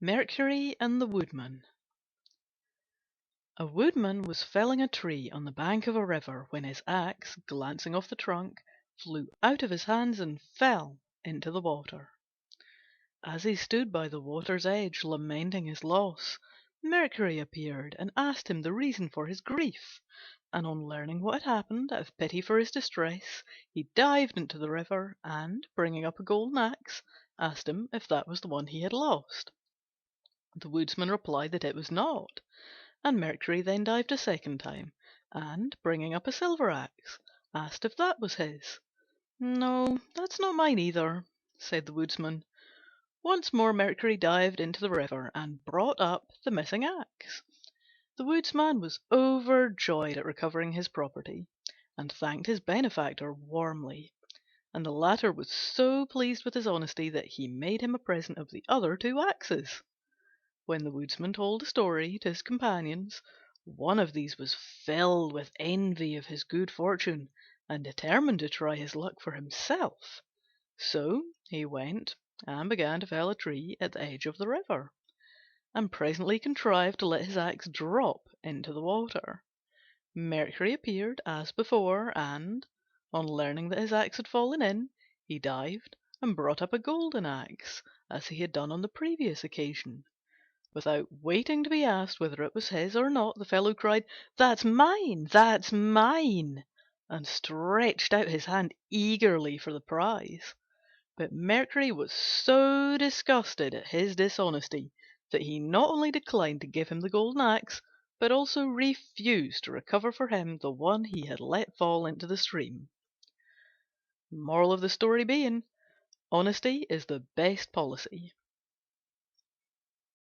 Mercury and the Woodman. A Woodman was felling a tree on the bank of a river when his axe, glancing off the trunk, flew out of his hands and fell into the water. As he stood by the water's edge lamenting his loss, Mercury appeared and asked him the reason for his grief, and on learning what had happened, out of pity for his distress, he dived into the river and, bringing up a golden axe, asked him if that was the one he had lost. The Woodsman replied that it was not, and Mercury then dived a second time, and, bringing up a silver axe, asked if that was his. "No, that's not mine either," said the Woodsman. Once more Mercury dived into the river and brought up the missing axe. The Woodsman was overjoyed at recovering his property, and thanked his benefactor warmly, and the latter was so pleased with his honesty that he made him a present of the other two axes. When the Woodsman told the story to his companions, one of these was filled with envy of his good fortune, and determined to try his luck for himself. So he went and began to fell a tree at the edge of the river, and presently contrived to let his axe drop into the water. Mercury appeared as before, and, on learning that his axe had fallen in, he dived and brought up a golden axe, as he had done on the previous occasion. Without waiting to be asked whether it was his or not, the fellow cried, "That's mine! That's mine!" and stretched out his hand eagerly for the prize. But Mercury was so disgusted at his dishonesty that he not only declined to give him the golden axe, but also refused to recover for him the one he had let fall into the stream. Moral of the story being, honesty is the best policy.